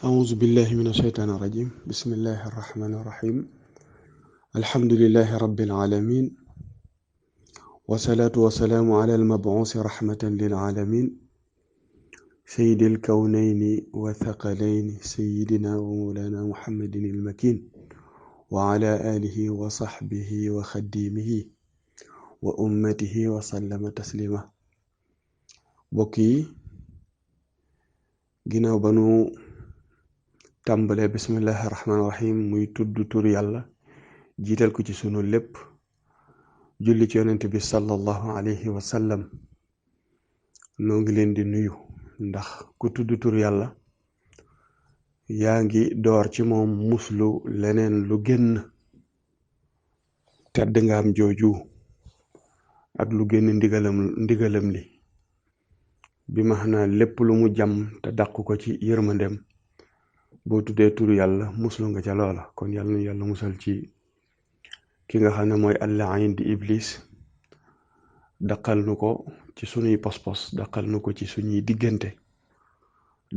أعوذ بالله من الشيطان الرجيم بسم الله الرحمن الرحيم الحمد لله رب العالمين والصلاة والسلام على المبعوث رحمة للعالمين سيد الكونين والثقلين سيدنا ومولانا محمد المكين وعلى آله وصحبه وخديمه وأمته وسلم تسليما بكي ginnaaw ba nu tàmbalee bismillahi rahmaani rahim muy tudd tur yàlla jiital ko ci sunu lépp julli ci yonent bi sallallahu alayhi wa sallam noo ngi leen di nuyu ndax ku tudd tur yàlla yaa ngi door ci moom muslu leneen lu génn tedd nga am jooju ak lu génn ndigalam li bi maana lépp lu mu jam te dàq ko ci yërmandem boo tuddee turu yàlla muslu nga ca loola kon yàlla nu yàlla musal ci ki nga xam ne mooy al-la'in di iblis daqal nu ko ci sunuy pos-pos daqal nu ko ci suñuy diggante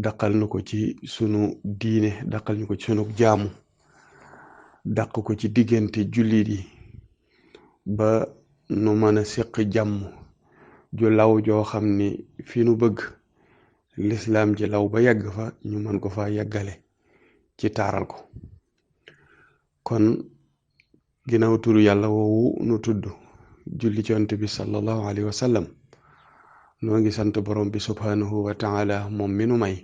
daqal nu ko ci sunu diine daqal ñu ko ci sunu jaamu daq ko ci diggante jullit yi ba nu mën a séq jàmm ju law joo xam ni fi nu bëgg lislaam ji law ba yegg fa ñu mën ko fa yeggale ci taaral ko kon ginnaaw turu yàlla woowu nu tudd julli ci yonent bi sallallahu alayhi wa sallam noo ngi sant borom bi subhanahu wa taala moom mi nu may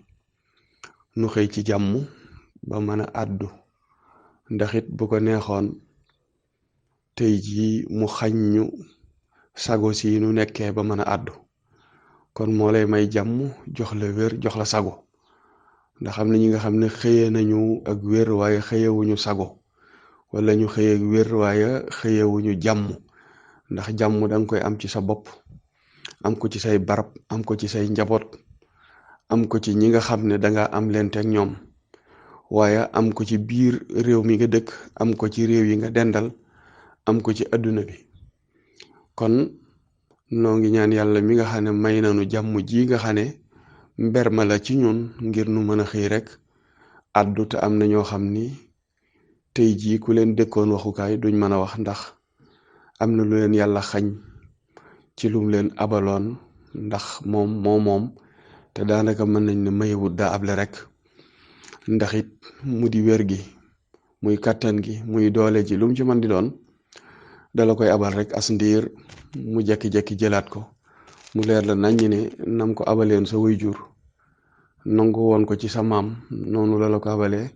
nu xëy ci jàmm ba mën a àddu ndax it bu ko neexoon tey jii mu xañ ñu sago si nu nekkee ba mën a àddu kon moo lay may jàmm jox la wér jox la sago ndax am na ñi nga xam ne xëyee nañu ak wér waaye xëyewuñu sago wala ñu xëyee ak wér waaye xëyewuñu jàmm ndax jàmm danga koy am ci sa bopp am ko ci say barab am ko ci say njaboot am ko ci ñi nga xam ne danga am leen teg ñoom waaye am ko ci biir réew mi nga dëkk am ko ci réew yi nga dendal am ko ci adduna bi kon noo ngi ñaan yàlla mi nga xam ne may nanu jàmm ji nga xam ne mberma la ci ñun ngir nu mën a xëy rek addu te am na ñoo xam ni tey jii ku leen dëkkoon waxukaay duñ mën a wax ndax am na lu leen yàlla xañ ci lum leen abaloon ndax moom te daanaka mën nañ ne mayewut daa able rek ndax it mu di wér gi muy kàttan gi muy doole ji lum ci mën di doon dala koy abal rek as ndiir mu jekki-jekki jëlaat ko mu leer la naññ ne nam ko abaleen sa waajur nangu woon ko ci sa maam noonu la ko abalee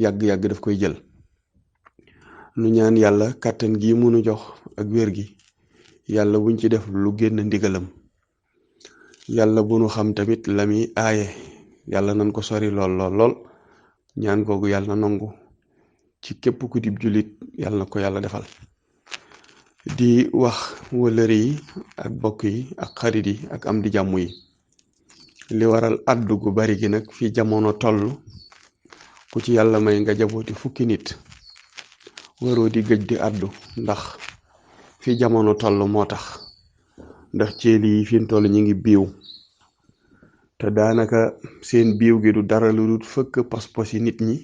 yàgg-yàgg daf koy jël nu ñaan yàlla kàttan gi mënu jox ak wér gi yàlla buñ ci def lu génn ndigalam yàlla bu nu xam tamit la muy aaye yàlla nan ko sori lool ñaan googu yàlla na nangu ci képp ku dib jullit yàlla na ko yàlla defal di wax wëllëre yi ak bokk yi ak xarit yi ak am di jàmm yi li waral addu gu bari gi nag fi jamono toll ku ci yàlla may nga jabooti fukki nit waroo di gëj di addu ndax fi jamono toll moo tax ndax ceeli yi fi toll ñi ngi biiw te daanaka seen biiw gi du dara lu dul fëkk pas-pas yi nit ñi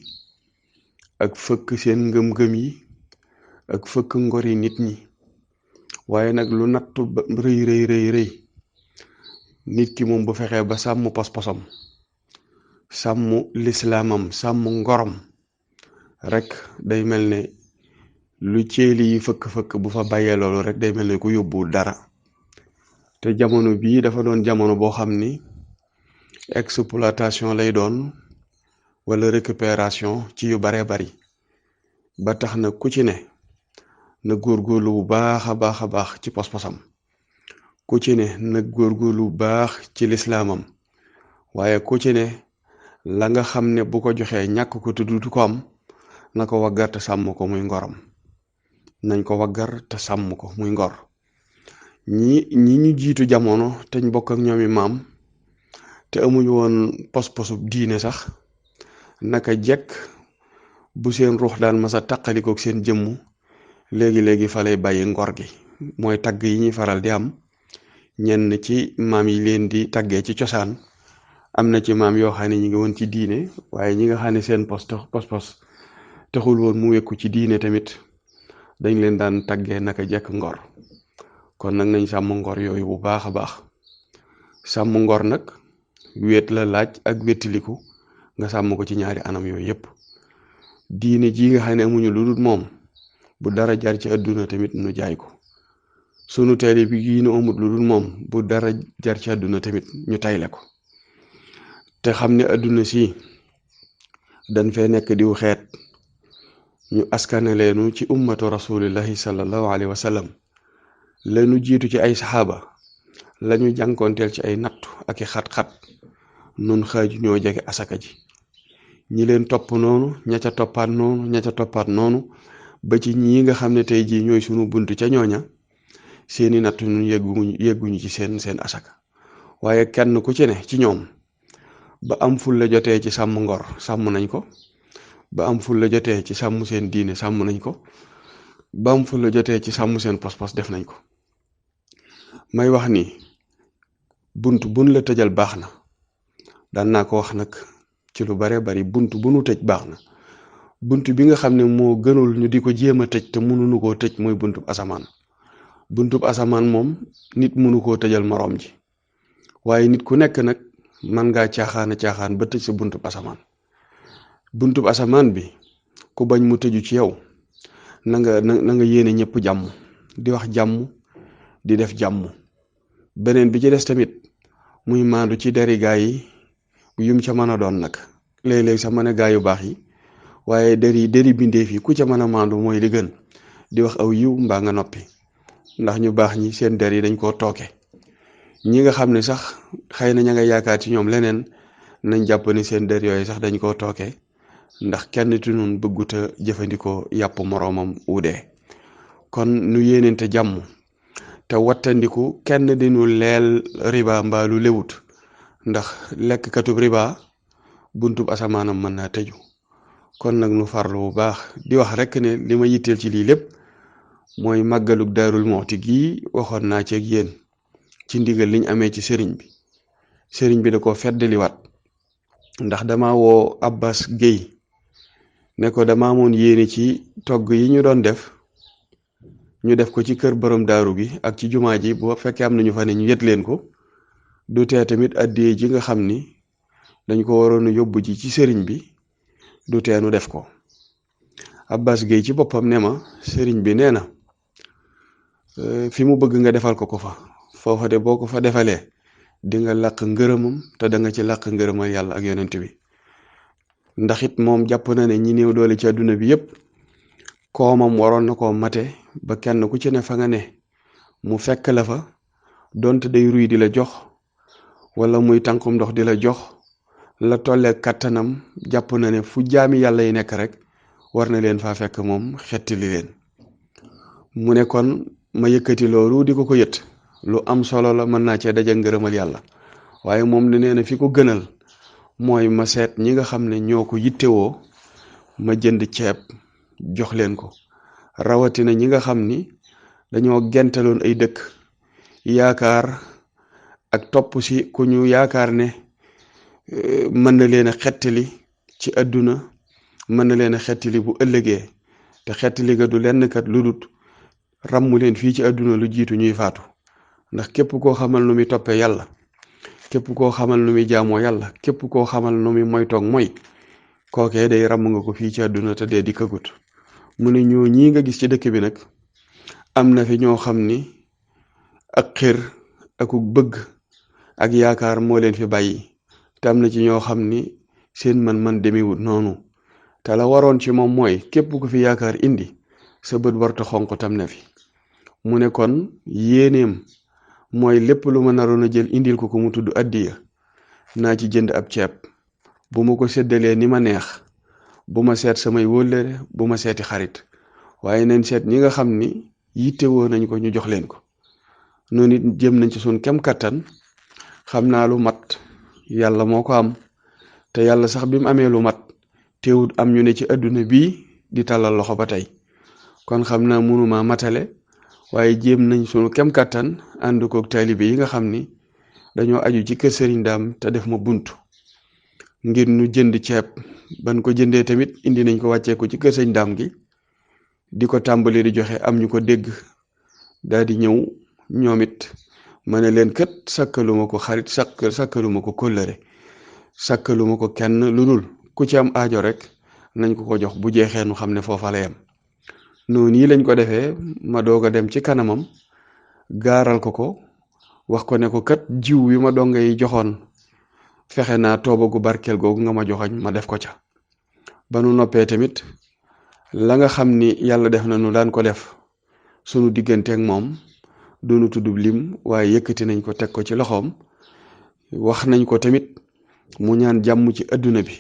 ak fëkk seen ngëm-ngëm yi ak fëkk ngori nit ñi waaye nag lu nattu rëy nit ki moom bu fexee ba sàmm pas-pasam sàmm lislaamam sàmm ngorom rek day mel ne lu ceeli yi fëkk bu fa bàyyee loolu rek day mel ne ku yóbbu dara te jamono bii dafa doon jamono boo xam ni exploitation lay doon wala récupération ci yu baree bari ba tax na ku ci ne na góorgóorlu bu baax a baax ci pos-posam ku ci ne na góorgóorlu bu baax ci lislaamam waaye ku ci ne la nga xam ne bu ko joxee ñàkk ko tuddu ko am na ko waggar te sàmm ko muy ngoram nañ ko waggar te sàmm ko muy ngor ñi ñu jiitu jamono te ñu bokk ak ñoomi maam te amuñu woon pos-posub diine sax naka jekk bu seen ruux daan masa taqalikook seen jëmm léegi fa lay bàyyi ngor gi mooy tagg yi ñuy faral di am ñenn ci maam yi leen di taggee ci cosaan am na ci maam yoo xam ne ñi ngi woon ci diine waaye ñi nga xam ne seen pos taxul woon mu wekku ci diine tamit dañ leen daan taggee naka jekk ngor. kon nag nañ sàmm ngor yooyu bu baax a baax. sàmm ngor nag wéet la laaj ak wéttiliku nga sàmm ko ci ñaari anam yooyu yépp. diine ji nga xam ne amuñu lu dul moom bu dara jar ci àdduna tamit nu jaay ko. sunu teele bi gi nu amut lu dul moom bu dara jar ci àdduna tamit ñu tayle ko. te xam ne àdduna si dañ fee nekk diw xeet ñu askanaleenu ci ummatu rasulillahi sallallahu alayhi wa sallam lañu jiitu ci ay saxaaba lañu jànkoonteel ci ay nattu ak i xat-xat nun xaaju ñoo jege asaka ji. ñi leen topp noonu ña ca toppaat noonu ba ci ñi nga xam ne tey jii ñooy sunu bunt ca ñooña seeni nattu ñun yegguñu ci seen asaka. waaye kenn ku ci ne ci ñoom ba am ful la jotee ci sàmm ngor sàmm nañ ko, ba am ful la jotee ci sàmm seen diine sàmm nañ ko, ba am ful la jotee ci sàmm seen pas-pas def nañ ko. may wax ni bunt buñ la tëjal baax na. daan naa ko wax nag ci lu bare bari bunt bu nu tëj baax na. bunt bi nga xam ne moo gënul ñu di ko jéem a tëj te mënuñu koo tëj mooy buntub asamaan. buntub asamaan moom nit mënu koo tëjal moroom ji waaye nit ku nekk nag man ngaa caaxaan ba tëj sa buntub asamaan. buntub asamaan bi ku bañ mu tëju ci yow na nga yéene ñëpp jàmm, di wax jàmm, di def jàmm. beneen bi ci des tamit muy maandu ci deri gaa yi yum ca mën a doon nag. léeg-léeg sax mën a gaa yu baax yi waaye deri bindeef yi ku ca mën a maandu mooy li gën. di wax aw yiw mbaa nga noppi ndax ñu baax ñi seen der yi dañ koo tooke. ñi nga xam ne sax xëy na ña nga yaakaar ci ñoom leneen nañ jàpp ni seen der yooyu sax dañ koo tooke ndax kenn ci ñun bëggut a jëfandikoo yàpp moroomam wudee. kon nu yéeneente jàmm te wattandiku kenn dinu leel riba mbaa lu lewut ndax lekk katub riba buntub asamaanam mën naa tëju. kon nag nu farlu bu baax di wax rek ne li ma yitteel ci lii lépp mooy màggalug Daarul Muxti gii waxoon naa ci ak yéen ci ndigal liñ amee ci sëriñ bi da ko feddaliwaat ndax dama woo Abbas Guèye ne ko dama amoon yéene ci togg yi ñu doon def ñu def ko ci kër borom daaru gi ak ci jumaa ji bu fekkee am nañu fa ne ñu yët leen ko. du tee tamit addiyee ji nga xam ni dañ ko waroon a yóbbu ji ci sëriñ bi du tee nu def ko. Abbas Guèye ci boppam ne ma sëriñ bi nee na fi mu bëgg nga defal ko fa foofa de boo ko fa defalee di nga làq ngërëmam te da nga ci làq ngërëmal yàlla ak yonent bi. ndax it moom jàpp na ne ñi néew doole ci àdduna bi yépp koomam waroon na koo mate ba kenn ku ci ne fa nga ne mu fekk la fa donte day ruy di la jox wala muy tànkum ndox di la jox la tollee kattanam. jàpp na ne fu jaami yàlla yi nekk rek war na leen faa fekk moom xettali leen. mu ne kon ma yëkkati loolu di ko yët lu am solo la, mën naa cee daje ngërëmal yàlla. waaye moom ne nee na fi ko gënal mooy ma seet ñi nga xam ne ñoo ko yittewoo ma jënd ceeb jox leen ko. rawatina ñi nga xam ni dañoo gentaloon ay dëkk yaakaar ak topp si ku ñu yaakaar ne mën na leen a xettali ci àdduna, mën na leen a xettali bu ëllëgee te xettali ga du lenn kat lu dut ràmmu leen fii ci àdduna lu jiitu ñuy faatu. ndax képp koo xamal nu muy toppee yàlla, képp koo xamal nu muy jaamoo yàlla, képp koo xamal nu muy moytoog mooy kookee day ràmm nga ko fii ci àdduna te dee di këgut. mu ne ñoo ñii nga gis ci dëkk bi nag am na fi ñoo xam ni ak xër akuk bëgg ak yaakaar moo leen fi bàyyi te am na ci ñoo xam ni seen man demewut noonu te la waroon ci moom mooy képp ku fi yaakaar indi sa bët warta xonq tam na fi. mu ne kon yéeneem mooy lépp lu ma naroon a jël indil ko mu tudd addiya naa ci jënd ab ceeb bu ma ko séddalee ni ma neex, bu ma seet samay wóllëre, bu ma seeti xarit, waaye nañ seet ñi nga xam ni yittewoo nañ ko ñu jox leen ko. noonu it jëm nañ ci sun kem kattan. xam naa lu mat yàlla moo ko am te yàlla sax bi mu amee lu mat teewut am ñu ne ci àdduna bii di tàllal loxo ba tey. kon xam naa mënuma matale waaye jéem nañ sunu kem kattan ànd koog taalibe yi nga xam ni dañoo aju ci kër sëriñ daam te def ma buntu ngir ñu jënd ceeb. ban ko jëndee tamit indi nañ ko wàccee ko ci kër sëriñ daam gi di ko tàmbali di joxe am ñu ko dégg daal di ñëw ñoom it ma ne leen kat sakkaluma ko xarit sakkaluma ko kóllëre sakkaluma ko kenn lu dul ku ci am aajo rek nañ ko jox bu jeexee nu xam ne foofa la yem. noonu yi lañ ko defee ma doog a dem ci kanamam gaaral ko wax ko ne ko kat jiw wi ma donga yi joxoon fexe naa toobagu barkeel googu nga ma joxoñ ma def ko ca. ba nu noppee tamit la nga xam ni yàlla def na nu daan ko def sunu digganteeg moom doonu tuddub lim waaye yëkkati nañ ko teg ko ci loxoom wax nañ ko tamit mu ñaan jàmm ci adduna bi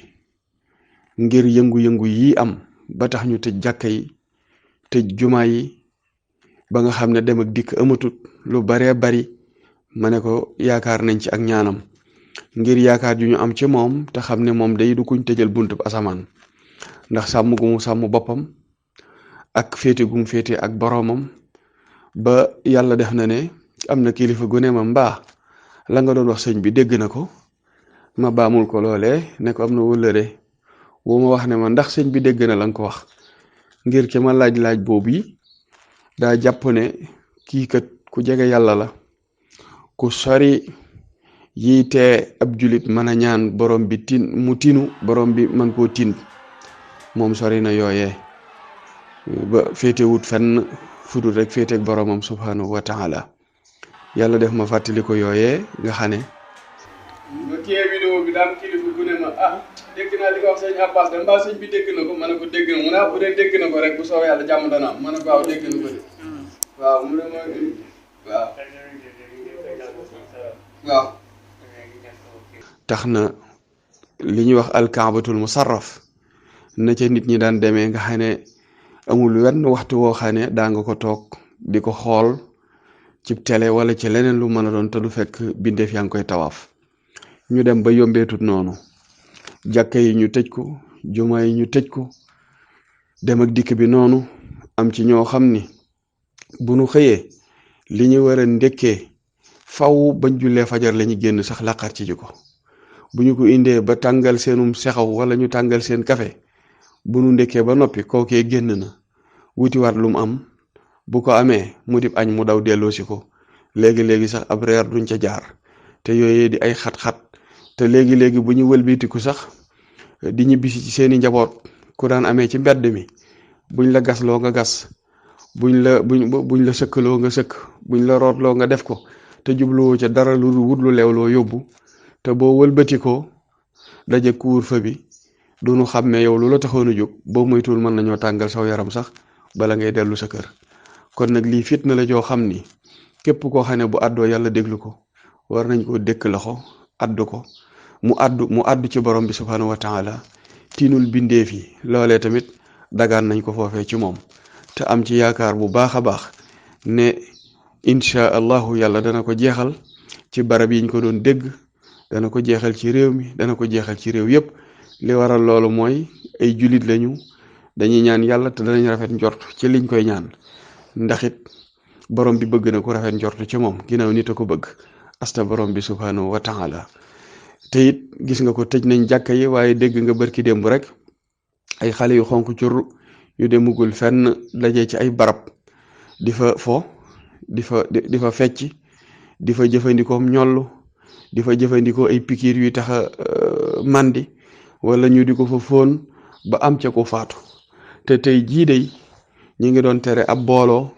ngir yëngu-yëngu yi am ba tax ñu tëj jàkka yi tëj jumaa yi ba nga xam ne dem ak dikk amatut lu baree bari ma ne ko yaakaar nañ ci ak ñaanam ngir yaakaar ju ñu am ci moom te xam ne moom day du kuñ tëjal buntub asamaan ndax sàmm gu mu sàmm boppam ak féete gu mu féete ak boroomam ba yàlla def na ne am na kilifa gu ne ma mbaa la nga doon wax sëñ bi dégg na ko ma baamul ko loolee ne ko am na wëllëre wu ma wax ne ma ndax sëñ bi dégg na la nga ko wax ngir ki ma laaj boobu yi daa jàpp ne kii kat ku jege yàlla la ku sori yiite ab julit mën a ñaan borom bi mu tinu borom bi mën koo tin moom sori na yooyee ba féetewut fenn fudul rek féeteeg boromam subhanahu wa taala yàlla def ma fàttali ko yooyee nga xam ne ma kiyee vidéo bi daam kilifa gu ne ma dégg naa li nga wax sëñ Abbas da mbaa sëñ bi dégg na ko ma ne ko dégg na mu ne bu dee dégg na ko rek bu soobee yàlla jàmm dana am ma ne ko waaw dégg na ko de waaw mu ne ma waaw tax na li ñuy wax alkaabatul musarraf na ca nit ñi daan demee nga xam ne amul wenn waxtu woo xam ne daa nga ko toog di ko xool ci télé wala ci leneen lu mën a doon te du fekk bindeef yaa ngi koy tawaaf ñu dem ba yombeetut noonu jàkka yi ñu tëj ko jumaa yi ñu tëj ko dem ak dikk bi noonu am ci ñoo xam ni bu nu xëyee li ñu war a ndekkee faw bañ jullee fajar la ñu génn sax laqar ci ji ko bu ñu ko indee ba tàngal seenum sexaw wala ñu tàngal seen kafe bu nu ndekkee ba noppi kookee génn na wutiwaat lu mu am bu ko amee mu dib añ mu daw delloosi ko léegi-léegi sax ab reer duñ ca jaar te yooyee di ay xat-xat te léegi-léegi bu ñu wëlbitiku sax di ñibbisi ci seeni njaboot ku daan amee ci mbedd mi buñ la gasloo nga gas buñ la sëkkaloo nga sëkk buñ la rootloo nga def ko te jubluwoo ca dara lu wut lu leew loo yóbbu te boo wëlbatikoo daje couvre-feu bi duñu xam ne yow lu la taxoon a jóg boo moytuwul mën nañoo tàngal saw yaram sax bala ngay dellu sa kër kon nag lii fitna la joo xam ni képp koo xam ne bu àddoo yàlla déglu ko war nañ koo dékk loxo addu ko mu addu ci borom bi subhanahu wa taala tiinul bindeef yi loolee tamit dagaan nañ ko foofee ci moom te am ci yaakaar bu baax a baax ne incha allahu yàlla dana ko jeexal ci barab yi ñu ko doon dégg dana ko jeexal ci réew mi dana ko jeexal ci réew yépp li waral loolu mooy ay julit lañu dañuy ñaan yàlla te danañ rafet njort ci liñ koy ñaan ndax it borom bi bëgg na ku rafet njort ci moom ginnaaw nit a ko bëgg asta borom bi subhanahu wa taala te it gis nga ko tëj nañ jàkka yi waaye dégg nga barki démb rek ay xale yu xonk cur yu demugul fenn daje ci ay barab di fa fo di fa fecc di fa jëfandikoo ñollu di fa jëfandikoo ay pikiir yuy taxa mandi wala ñu di ko fa fóon ba am ca ko faatu te tey jii day ñi ngi doon tere ab booloo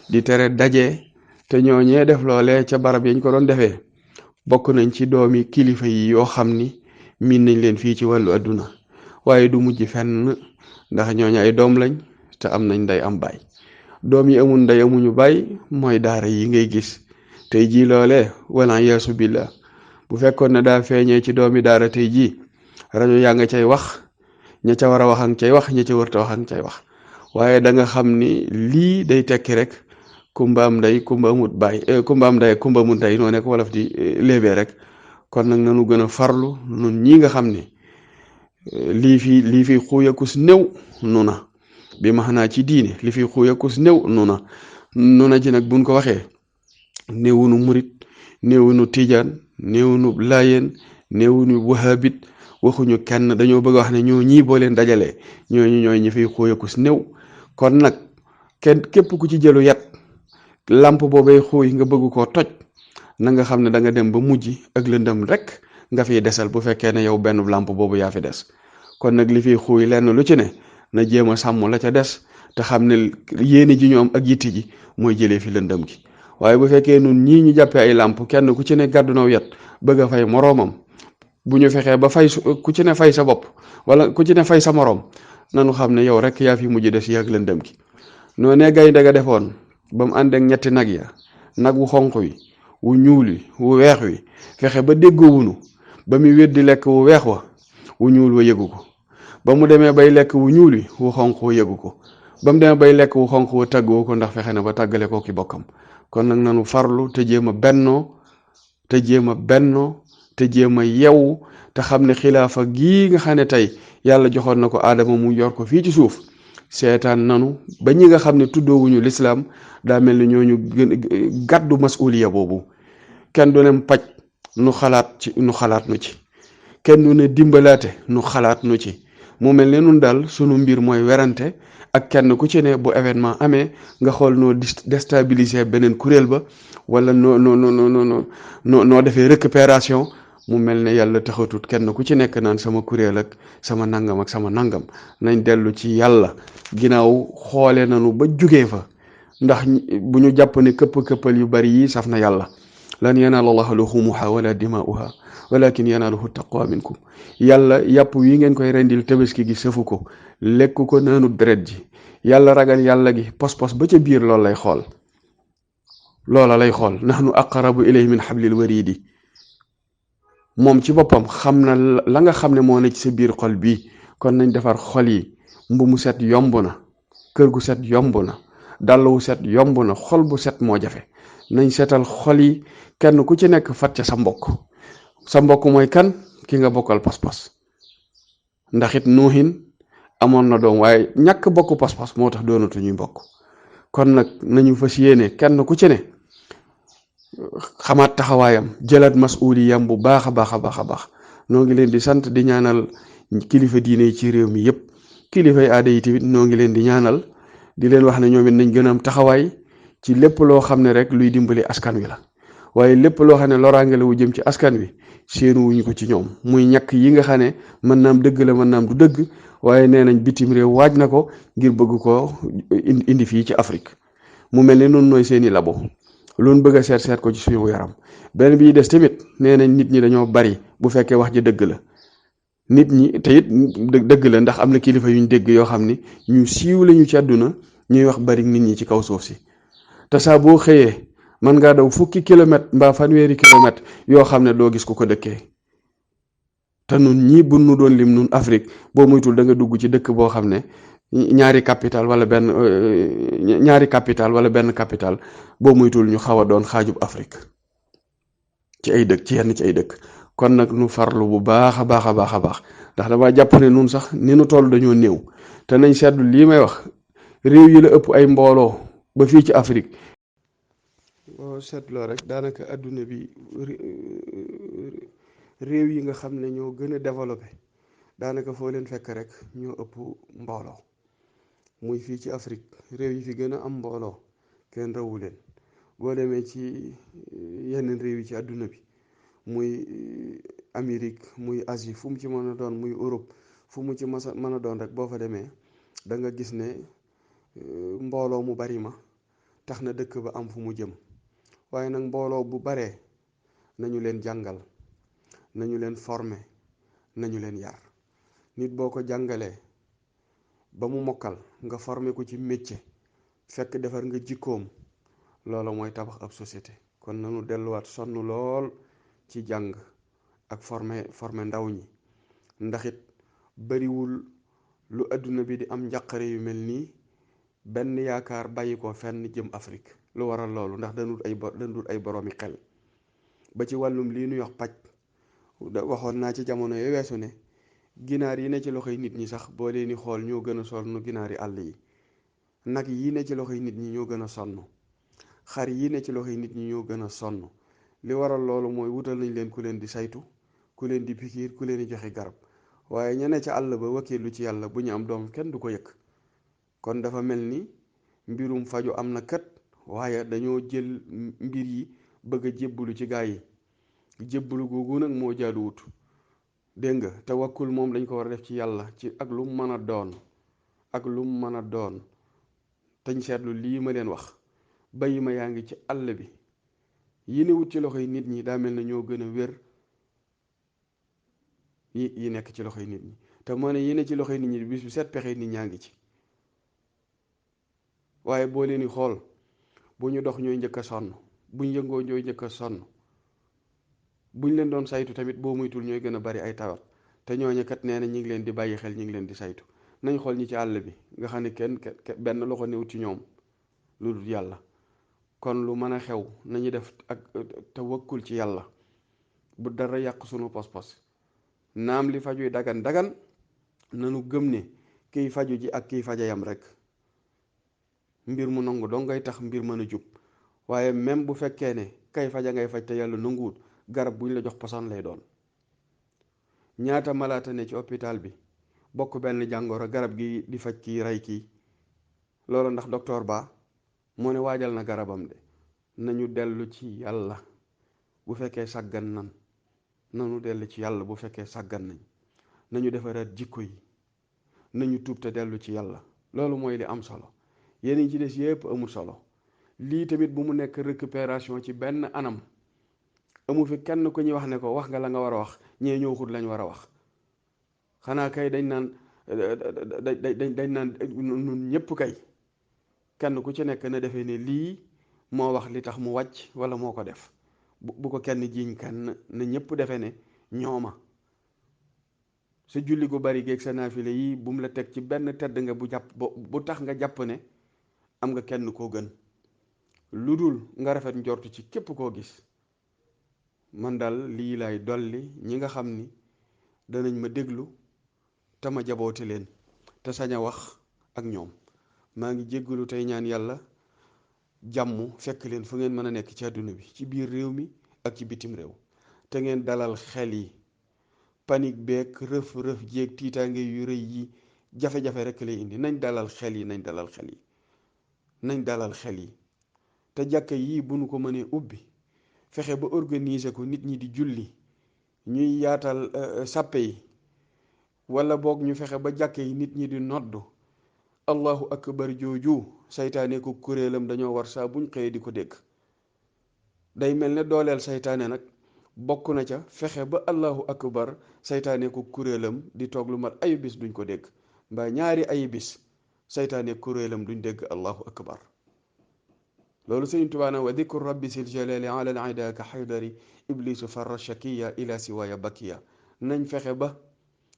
di tere daje te ñooñee def loolee ca barab yañ ko doon defee bokk nañ ci doomi kilifa yi yoo xam ni miin nañ leen fii ci wàllu adduna waaye du mujj fenn ndax ñooñu ay doom lañ te am nañ nday am baay doom yi amul nday amuñu baay mooy daara yi ngay gis tey jii loolee wala yaasu billah bu fekkoon ne daa feeñee ci doomi daara tey jii rajo yaa nga cay wax ña ca war a wax ak cay wax ña ca wërta wax ak cay wax waaye da nga xam ni lii day tekki rek kumba am nday kumba amut baay kumba am nday kumba amut nday noo nekk wolof di léebee rek kon nag nanu gën a farlu nun ñi nga xam ni lii fi xuuyakus néew nu na bi ma xanaa ci diine li fi xuuyakus néew nu na ci nag buñ ko waxee néewunu murit néewuñu tijaan néewuñu laayeen néewuñu wahabit waxuñu kenn, dañoo bëgg a wax ne ñoo ñii boo leen dajalee ñooñu ñooy ñi fiy xóoyaku si néew. kon nag kenn képp ku ci jëlu yat làmp boobay xóoy nga bëgg koo toj, na nga xam ne da nga dem ba mujj ak lëndëm rek nga fiy desal bu fekkee ne yow benn làmp boobu yaa fi des. kon nag li fiy xuuy lenn lu ci ne na jéem a sàmm la ca des te xam ne yéene ji ñu am ak yitti ji mooy jëlee fi lëndëm gi. waaye bu fekkee nun ñii ñu jàppee ay làmp kenn ku ci ne gàddu naw yat bëgg a fay moroomam, bu ñu fexee ba fay ku ci ne fay sa bopp wala ku ci ne fay sa moroom, nanu xam ne yow rek yaa fi mujj des yàgg lëndëm gi. noo ne gaynde ga defoon ba mu ànd ak ñetti nag ya, nag wu xonq wi, wu ñuul wi, wu weex wi, fexe ba déggoowunu ba mu weddi lekk wu weex wa, wu ñuul wa yëgu ko. ba mu demee bay lekk wu ñuul wi, wu xonq wa yëgu ko. ba mu demee bay lekk wu xonq wa tàggoo ko, ndax fexe na ba tàggale ko ki bokkam. kon nag nanu farlu te jéem a bennoo te jéem a bennoo te jéem a yewu te xam ne xilaafa gii nga xam ne tey yàlla joxoon na ko aadama mu yor ko fii ci suuf, seetaan nanu ba ñi nga xam ne tuddoowuñu lislaam daa mel ni ñooñu gàddu masuliya boobu. kenn du ne paj nu xalaat nu ci, kenn du ne dimbalaate nu xalaat nu ci. mu mel ne nun daal sunu mbir mooy werante ak kenn ku ci ne bu événement amee nga xool noo déstabiliser beneen kuréel ba, wala noo defee récupération. mu mel ne yàlla taxatut kenn ku ci nekk naan sama kuréel ak sama nangam ak sama nangam. nañ dellu ci yàlla, ginnaaw xoole nanu ba jugee fa, ndax bu ñu jàpp ne këpp-këppal yu bari yi saf na yàlla. lan yanaala llaha luhumuha wala dimaa'uha walakin yanaaluhu taqwa minkum. yàlla yàpp wi ngeen koy rendil tabaski gi sëfu ko, lekk ko naanu deret ji. yàlla ragal yàlla gi pos-pos ba ca biir loolu lay xool. loola lay xool. nahnu aqrabu ilayhi min hablil waridi. moom ci boppam xam na la nga xam ne moo ne ci sa biir xol bii. kon nañ defar xol yi. mbu mu set yomb na, kër gu set yomb na, dàll wu set yomb na, xol bu set moo jafe. nañ seetal xol yi, kenn ku ci nekk fat ca sa mbokk. sa mbokk mooy kan? ki nga bokkal pas-pas. ndax it nuuhin amoon na doom, waaye ñàkk bokk pas-pas moo tax doonatu ñuy mbokk. kon nag nañu fas yéene kenn ku ci ne xamaat taxawaayam, jëlaat masuliyam bu baax a baax a baax a baax. noo ngi leen di sant di ñaanal kilifa diine yi ci réew mi yépp, kilifay aada yi tamit noo ngi leen di ñaanal, di leen wax ne ñoom it nañ gën a am taxawaay ci lépp loo xam ne rek luy dimbali askan wi la. waaye lépp loo xam ne loraange la wu jëm ci askan wi séenu wuñu ko ci ñoom. muy ñàkk yi nga xam ne mën naam dëgg la mën naam du dëgg, waaye nee nañ bitim réew waaj na ko ngir bëgg ko indi fii ci Afrique. mu mel ne noonu nooy seeni labo, loolu bëgg a seet ko ci suñu yaram. benn bi des tamit nee nañ nit ñi dañoo bari, bu fekkee wax ji dëgg la. nit ñi te it dëgg la, ndax am na kilifa yuñ dégg yoo xam ni ñu siiw lañu ci àdduna ñuy wax bari nit ñi ci kaw suuf si. te saa boo xëyee mën ngaa daw fukki kilomètre mbaa fanweeri kilomètre yoo xam ne doo gis ku ko dëkkee. te nun ñii bu nu doon lim nun Afrique boo moytul da nga dugg ci dëkk boo xam ne ñaari capital wala benn capital boo moytul ñu xaw a doon xaajub Afrique ci ay dëkk, ci yenn ci ay dëkk. kon nag nu farlu bu baax a baax a baax a baax, ndax dama jàpp ne nun sax ni nu toll dañoo néew. te nañ seetlu lii may wax, réew yi la ëpp ay mbooloo ba fii ci Afrique. boo seetloo rek daanaka adduna bi réew yi nga xam ne ñoo gën a développé daanaka foo leen fekk rek ñoo ëpp mbooloo. muy fii ci Afrique réew yi fi gën a am mbooloo kenn rawu leen. boo demee ci yeneen réew yi ci adduna bi, muy Amérique, muy Asie, fu mu ci mën a doon, muy Europe, fu mu ci mën a doon rek boo fa demee da nga gis ne mbooloo mu bari ma tax na dëkk ba am fu mu jëm. waaye nag mbooloo bu baree nañu leen jàngal, nañu leen former, nañu leen yar. nit boo ko jàngalee ba mu mokkal nga former ko ci métier, fekk defar nga jikkoom, loolu mooy tabax ab société. kon nañu delluwaat sonn lool ci jàng ak former ndaw ñi. ndax it bariwul lu adduna bi di am njàqare yu mel nii benn yaakaar bàyyi ko fenn jëm Afrique. lu waral loolu? ndax dañu ay boroomi xel. ba ci wàllum lii nuy wax paj, waxoon naa ci jamono yu weesu ne ginaar yi ne ci loxoy nit ñi sax boo leen di xool ñoo gën a sonn ginaar yi àll yi. nag yi ne ci loxoy nit ñi ñoo gën a sonn. xar yi ne ci loxoy nit ñi ñoo gën a sonn. li waral loolu mooy wutal nañ leen ku leen di saytu, ku leen di pikiir, ku leen di joxe garab. waaye ña ne ca àll ba wakiilu ci yàlla bu ñu am doom kenn du ko yëg. kon dafa mel ni mbirum faju am na kat, waaye dañoo jël mbir yi bëgg a jébbalu ci gaa yi. jébbalu googu nag moo jaaduwut. dégg nga tawakkul moom dañ ko war a def ci yàlla ci ak lu mën a doon, ak lu mën a doon. tañ seetlu lii ma leen wax, bàyyi ma yaa ngi ci àll bi yi ne wut ci loxoy nit ñi daa mel na ñoo gën a wér yi nekk ci loxoy nit ñi. te moo ne yi ne ci loxoy nit ñi bis bu set pexe nit ñaa ngi ci. waaye boo leen di xool, bu ñu dox ñooy njëkk a sonn, bu ñu yëngoo ñooy njëkk a sonn, bu ñu leen doon saytu tamit boo muytul ñooy gën a bari ay tawat. te ñooñu kat nee na ñi ngi leen di bàyyi xel, ñi ngi leen di saytu. nañ xool ñi ci àll bi nga xam ne kenn benn loxo néew ci ñoom lu dul yàlla. kon lu mën a xew nañu def ak tawakkul ci yàlla, bu dara yàq sunu pos-pos. naam li fajuy dagan dagan, nanu gëm ne kiy faju ji ak kiy faja yam rek. mbir mu nangu doo ngay tax mbir mën a jub. waaye même bu fekkee ne kay faja ngay faj te yàlla nanguwut, garab bu ñu la jox poson lay doon. ñaata malaata ne ci hôpital bi bokk benn jàngoro, garab gi di faj kii rey kii. loolu ndax docteur ba moo ne waajal na garabam de. nañu dellu ci yàlla bu fekkee sàggan nan, nanu dellu ci yàlla bu fekkee sàggan nañ. nañu defaraat jikko yi, nañu tuub te dellu ci yàlla. loolu mooy li am solo. yeneen ci des yépp amul solo. lii tamit bu mu nekk récupération ci benn anam. amu fi kenn ku ñuy wax ne ko wax nga la nga war a wax, ñee ñëw xut lañ war a wax. xanaa kay dañ naan dañ naan nun ñépp kay kenn ku ci nekk na defee ne lii moo wax li tax mu wàcc wala moo ko def. bu ko kenn jiiñ kenn, na ñépp defe ne ñooma. sa julli gu bari géeg sa naafile yi bu mu la teg ci benn tedd nga bu tax nga jàpp ne am nga kenn koo gën, lu dul nga rafet njortu ci képp koo gis. man daal lii laay dolli ñi nga xam ni danañ ma déglu te ma jaboote leen te sañ a wax ak ñoom. maa ngi jéggalu tey ñaan yàlla jàmm fekk leen fu ngeen mën a nekk ci àdduna bi, ci biir réew mi ak ci bitim réew. te ngeen dalal xel yi. panique beeg rëf-rëf jéeg tiitaange yu rëy yi jafe-jafe rekk lay indi. nañ dalal xel yi, nañ dalal xel yi, nañ dalal xel yi. te jàkka yii bu nu ko mënee ubbi, fexe ba organiser ko, nit ñi di julli, ñuy yaatal sàppe yi, wala boog ñu fexe ba jàkka yi nit ñi di noddu allahu akbar jooju. saytaane ko kuréelam dañoo war saa buñ xëyee di ko dégg. day mel ne dooleel saytaane nag bokk na ca fexe ba allahu akbar saytaane ko kuréelam di toog lu mat ayu bis duñ ko dégg, mbaa ñaari ayu bis saytaane kuréelam duñ dégg allahu akbar. loolu Sëriñ Tuubaa na wa dikru rabbi sil jalali ala al ida ka xaydari iblisu farra shakiya ila siwaya bakiya. nañ fexe ba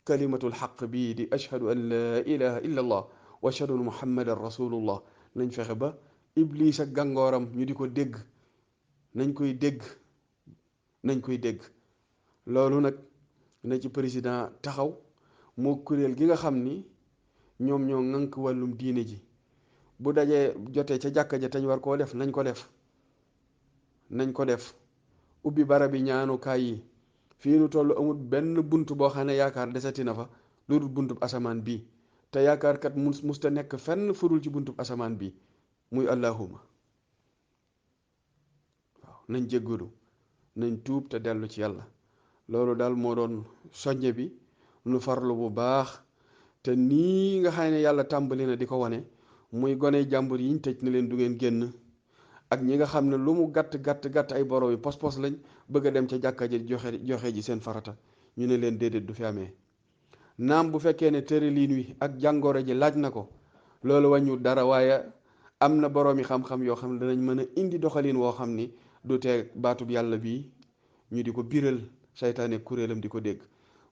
kalimatul xaq bii di ashhadu an la ilaha illa allah wa ashhadu an muhammadan rasulullah, nañ fexe ba iblis ak gàngooram ñu di ko dégg. nañ koy dégg, nañ koy dégg. loolu nag na ci président taxaw moo kuréel gi nga xam ni ñoom ñoo ŋànk wàllum diine ji. bu dajee jotee ca jàkka ja tañ war koo def nañ ko def, nañ ko def. ubbi barabi ñaanukaay yi. fii nu toll amul benn bunt boo xam ne yaakaar desati na fa lu dul buntub asamaan bii. te yaakaar kat musta nekk fenn furul ci buntub asamaan bii muy allahuma. waaw nañ jéggalu, nañ tuub te dellu ci yàlla. loolu daal moo doon soññe bi. nu farlu bu baax. te nii nga xam ne yàlla tàmbali na di ko wane, muy gone jàmbur yiñ tëj na leen du ngeen génn, ak ñi nga xam ne lu mu gàtt gàtt gàtt ay borom yi pos-pos lañ bëgg a dem ca jàkka ji joxe ji seen farata, ñu ne leen déedéet du fi amee. naam bu fekkee ne tërëliin wi ak jàngoro ji laaj na ko, loolu wàññu dara, waaye am na borom yi xam-xam yoo xam ne danañ mën a indi doxalin woo xam ni du tee baatub yàlla bii ñu di ko biral, saytaane kuréelam di ko dégg.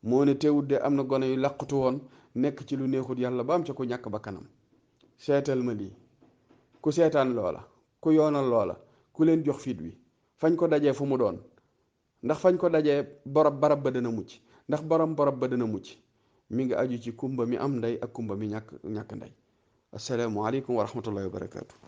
moo ne teewut de am na gone yu làqutu woon nekk ci lu neexut yàlla ba am ca ku ñàkk ba kanam. seetal ma lii, ku seetaan loola, ku yoonal loola, ku leen jox fit wi, fañ ko dajee fu mu doon, ndax fañ ko dajee barab ba dana mucc, ndax barab ba dana mucc. mi ngi aju ci kumba mi am ndey ak kumba mi ñàkk ndey. assalaamu aleykum wa rahmatullahi wa barakaatu.